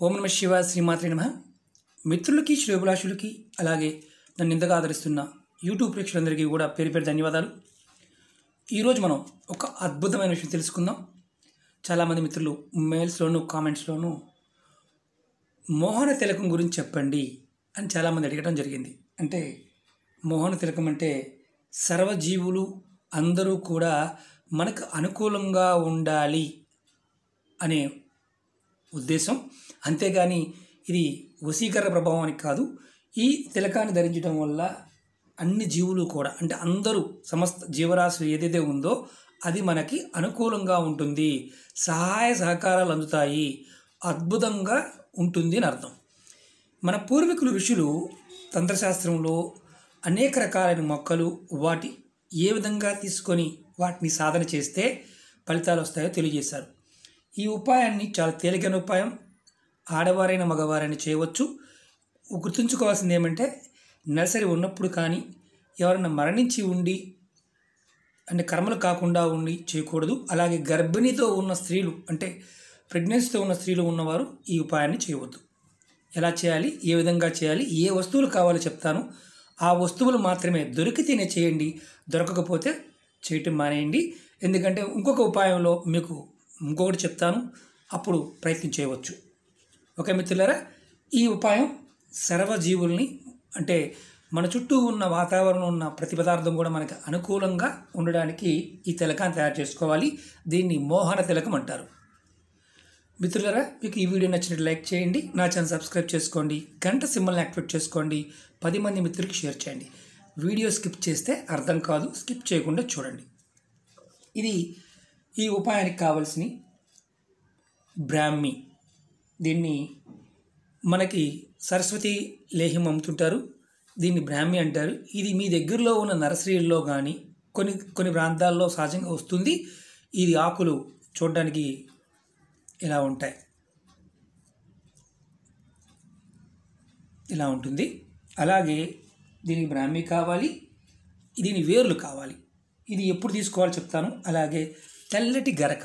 ఓం నమః శివాయ శ్రీమాత్రే నమః. మిత్రులకి శ్రేయోభిలాషులకి అలాగే నన్ను ఇంతగా ఆదరిస్తున్న యూట్యూబ్ ప్రేక్షకులందరికీ కూడా పేరు పేరు ధన్యవాదాలు. ఈరోజు మనం ఒక అద్భుతమైన విషయం తెలుసుకుందాం. చాలామంది మిత్రులు మెయిల్స్లోనూ కామెంట్స్లోనూ మోహన తిలకం గురించి చెప్పండి అని చాలామంది అడగడం జరిగింది. అంటే మోహన తిలకం అంటే సర్వజీవులు అందరూ కూడా మనకు అనుకూలంగా ఉండాలి అనే ఉద్దేశం. అంతేగాని ఇది వశీకరణ ప్రభావం అని కాదు. ఈ తిలకాన్ని ధరించడం వల్ల అన్ని జీవులు కూడా అంటే అందరూ సమస్త జీవరాశి ఏదైతే ఉందో అది మనకి అనుకూలంగా ఉంటుంది, సహాయ సహకారాలు అందుతాయి, అద్భుతంగా ఉంటుంది అని అర్థం. మన పూర్వీకులు ఋషులు తంత్రశాస్త్రంలో అనేక రకాలైన మొక్కలు వాటి ఏ విధంగా తీసుకొని వాటిని సాధన చేస్తే ఫలితాలు వస్తాయో తెలియజేశారు. ఈ ఉపాయాన్ని చాలా తేలికైన ఉపాయం, ఆడవారైన మగవారైనా చేయవచ్చు. గుర్తుంచుకోవాల్సింది ఏమంటే నెలసరి ఉన్నప్పుడు కానీ ఎవరైనా మరణించి ఉండి అంటే కర్మలు కాకుండా ఉండి చేయకూడదు. అలాగే గర్భిణీతో ఉన్న స్త్రీలు అంటే ప్రెగ్నెన్సీతో ఉన్న స్త్రీలు ఉన్నవారు ఈ ఉపాయాన్ని చేయవద్దు. ఎలా చేయాలి, ఏ విధంగా చేయాలి, ఏ వస్తువులు కావాలో చెప్తాను. ఆ వస్తువులు మాత్రమే దొరికితేనే చేయండి, దొరకకపోతే చేయటం మానేయండి. ఎందుకంటే ఇంకొక ఉపాయంలో మీకు ఇంకొకటి చెప్తాను, అప్పుడు ప్రయత్నం చేయవచ్చు. ఓకే మిత్రులారా, ఈ ఉపాయం సర్వజీవుల్ని అంటే మన చుట్టూ ఉన్న వాతావరణం ఉన్న ప్రతి పదార్థం కూడా మనకి అనుకూలంగా ఉండడానికి ఈ తిలకాన్ని తయారు చేసుకోవాలి. దీన్ని మోహన తిలకం అంటారు. మిత్రులారా, మీకు ఈ వీడియో నచ్చినట్టు లైక్ చేయండి, నా ఛానల్ సబ్స్క్రైబ్ చేసుకోండి, గంట సింబల్ని యాక్టివేట్ చేసుకోండి, 10 మంది మిత్రులకి షేర్ చేయండి. వీడియో స్కిప్ చేస్తే అర్థం కాదు, స్కిప్ చేయకుండా చూడండి. ఇది ఈ ఉపాయానికి కావాల్సిన బ్రాహ్మి. దీన్ని మనకి సరస్వతి లేహ్యం అమ్ముతుంటారు, దీన్ని బ్రాహ్మి అంటారు. ఇది మీ దగ్గరలో ఉన్న నర్సరీల్లో కానీ కొన్ని ప్రాంతాల్లో సహజంగా వస్తుంది. ఇది ఆకులు చూడడానికి ఇలా ఉంటాయి, ఇలా ఉంటుంది. అలాగే దీనికి బ్రాహ్మి కావాలి, దీని వేర్లు కావాలి. ఇది ఎప్పుడు తీసుకోవాలో చెప్తాను. అలాగే తెల్లటి గరక,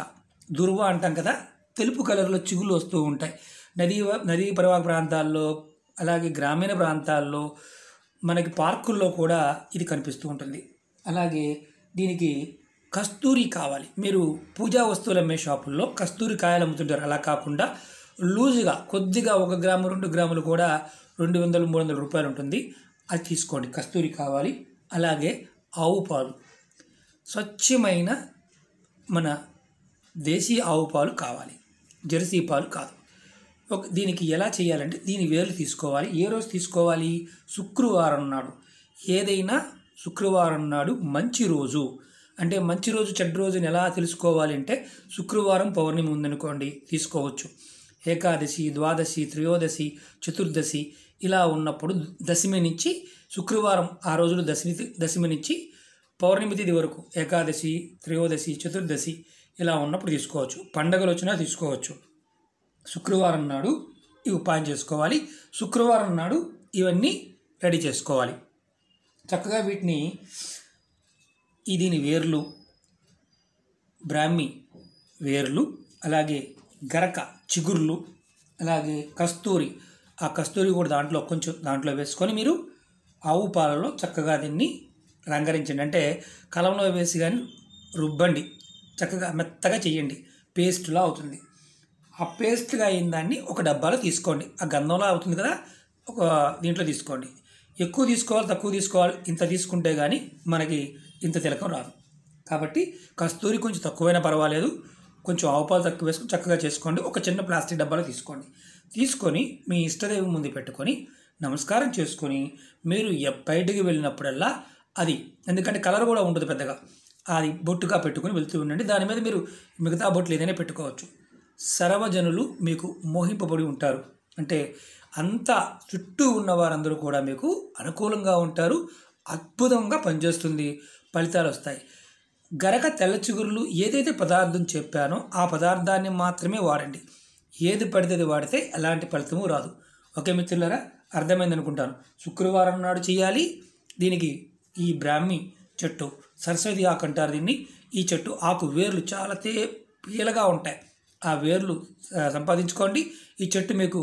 దుర్వ అంటాం కదా, తెలుపు కలర్లో చిగుళ్ళు వస్తూ ఉంటాయి నదీ పరివాహక ప్రాంతాల్లో, అలాగే గ్రామీణ ప్రాంతాల్లో, మనకి పార్కుల్లో కూడా ఇది కనిపిస్తూ ఉంటుంది. అలాగే దీనికి కస్తూరి కావాలి. మీరు పూజా వస్తువులు అమ్మే షాపుల్లో కస్తూరి కాయలు అమ్ముతుంటారు. అలా కాకుండా లూజుగా కొద్దిగా 1 గ్రాము 2 గ్రాములు కూడా 200-300 రూపాయలు ఉంటుంది, అది తీసుకోండి. కస్తూరి కావాలి. అలాగే ఆవు పాలు, స్వచ్ఛమైన మన దేశీ ఆవు పాలు కావాలి, జెర్సీ పాలు కాదు. దీనికి ఎలా చేయాలంటే దీని వేర్లు తీసుకోవాలి. ఏ రోజు తీసుకోవాలి? శుక్రవారం నాడు. ఏదైనా శుక్రవారం నాడు మంచి రోజు. అంటే మంచి రోజు చెడ్డ రోజుని ఎలా తెలుసుకోవాలి అంటే శుక్రవారం పౌర్ణమి ఉందనుకోండి, తీసుకోవచ్చు. ఏకాదశి, ద్వాదశి, త్రయోదశి, చతుర్దశి ఇలా ఉన్నప్పుడు దశమి నుంచి శుక్రవారం ఆ రోజులు దశమి నుంచి పౌర్ణమి తిథి వరకు ఏకాదశి, త్రయోదశి, చతుర్దశి ఇలా ఉన్నప్పుడు తీసుకోవచ్చు. పండగలు వచ్చినా తీసుకోవచ్చు. శుక్రవారం నాడు ఈ ఉపాయం చేసుకోవాలి. శుక్రవారం నాడు ఇవన్నీ రెడీ చేసుకోవాలి. చక్కగా వీటిని దీని వేర్లు, బ్రాహ్మి వేర్లు, అలాగే గరక చిగుర్లు, అలాగే కస్తూరి, ఆ కస్తూరి కూడా దాంట్లో వేసుకొని మీరు ఆవు పాలలో చక్కగా దీన్ని రంగరించండి. అంటే కలంలో వేసి కానీ రుబ్బండి, చక్కగా మెత్తగా చేయండి, పేస్ట్లా అవుతుంది. ఆ పేస్ట్గా అయిన దాన్ని ఒక డబ్బాలో తీసుకోండి. ఆ గంధంలా అవుతుంది కదా, ఒక దీంట్లో తీసుకోండి. ఎక్కువ తీసుకోవాలి, తక్కువ తీసుకోవాలి, ఇంత తీసుకుంటే కానీ మనకి ఇంత తిలకం రాదు. కాబట్టి కస్తూరి కొంచెం తక్కువైనా పర్వాలేదు, కొంచెం ఆవు పాలు తక్కువ వేసుకొని చక్కగా చేసుకోండి. ఒక చిన్న ప్లాస్టిక్ డబ్బాలో తీసుకొని మీ ఇష్టదేవి ముందు పెట్టుకొని నమస్కారం చేసుకొని మీరు బయటికి వెళ్ళినప్పుడల్లా అది, ఎందుకంటే కలర్ కూడా ఉండదు పెద్దగా, అది బొట్టుగా పెట్టుకొని వెళ్తూ ఉండండి. దాని మీద మీరు మిగతా బొట్లు ఏదైనా పెట్టుకోవచ్చు. సర్వజనులు మీకు మోహింపబడి ఉంటారు. అంటే అంతా చుట్టూ ఉన్న వారందరూ కూడా మీకు అనుకూలంగా ఉంటారు, అద్భుతంగా పనిచేస్తుంది, ఫలితాలు వస్తాయి. గరక, తెల్ల చిగురులు, ఏదైతే పదార్థం చెప్పానో ఆ పదార్థాన్ని మాత్రమే వాడండి. ఏది పడితే అది వాడితే ఎలాంటి ఫలితము రాదు. ఓకే మిత్రులారా, అర్థమైంది అనుకుంటాను. శుక్రవారం నాడు చేయాలి. దీనికి ఈ బ్రాహ్మి చెట్టు, సరస్వతి ఆకు అంటారు దీన్ని, ఈ చెట్టు ఆకు వేర్లు చాలా పీలగా ఉంటాయి, ఆ వేర్లు సంపాదించుకోండి. ఈ చెట్టు మీకు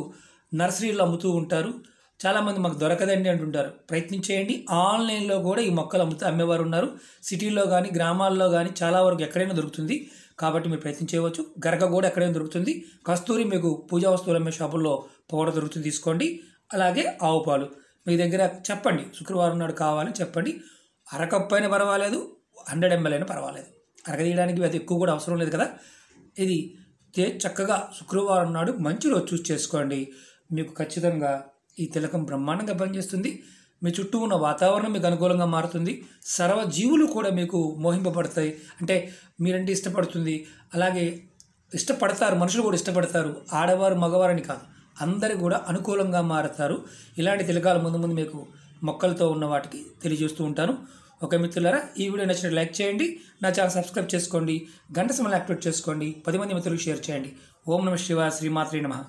నర్సరీలో అమ్ముతూ ఉంటారు. చాలామంది మాకు దొరకదండి అంటుంటారు. ప్రయత్నించేయండి. ఆన్లైన్లో కూడా ఈ మొక్కలు అమ్మేవారు ఉన్నారు. సిటీల్లో కానీ గ్రామాల్లో కానీ చాలా వరకు ఎక్కడైనా దొరుకుతుంది. కాబట్టి మీరు ప్రయత్నం చేయవచ్చు. గరక కూడా ఎక్కడైనా దొరుకుతుంది. కస్తూరి మీకు పూజా వస్తువులు అమ్మే షాపుల్లో పౌడర్ దొరుకుతుంది, తీసుకోండి. అలాగే ఆవు పాలు మీ దగ్గర చెప్పండి, శుక్రవారం నాడు కావాలని చెప్పండి. అరకప్పు అయినా పర్వాలేదు, 100 ml అయినా పర్వాలేదు. అరగదీయడానికి అది ఎక్కువ కూడా అవసరం లేదు కదా. ఇది చక్కగా శుక్రవారం నాడు మంచి రోజు చూస్ చేసుకోండి. మీకు ఖచ్చితంగా ఈ తిలకం బ్రహ్మాండంగా పనిచేస్తుంది. మీ చుట్టూ ఉన్న వాతావరణం మీకు అనుకూలంగా మారుతుంది. సర్వజీవులు కూడా మీకు మోహింపబడతాయి. అంటే మీరంటే ఇష్టపడుతుంది. అలాగే ఇష్టపడతారు, మనుషులు కూడా ఇష్టపడతారు. ఆడవారు మగవారని కాదు, అందరూ కూడా అనుకూలంగా మారుతారు. ఇలాంటి తిలకాలు ముందు ముందు మీకు మొక్కలతో ఉన్న వాటికి తెలియజేస్తూ ఉంటాను. ఓకే మిత్రులారా, ఈ వీడియో నచ్చినట్టు లైక్ చేయండి. నా ఛానల్ సబ్స్క్రైబ్ చేసుకోండి. గంట సమయాన్ని యాక్టివేట్ చేసుకోండి. 10 మంది మిత్రులకు షేర్ చేయండి. ఓం నమః శివాయ. శ్రీమాత్రే నమః.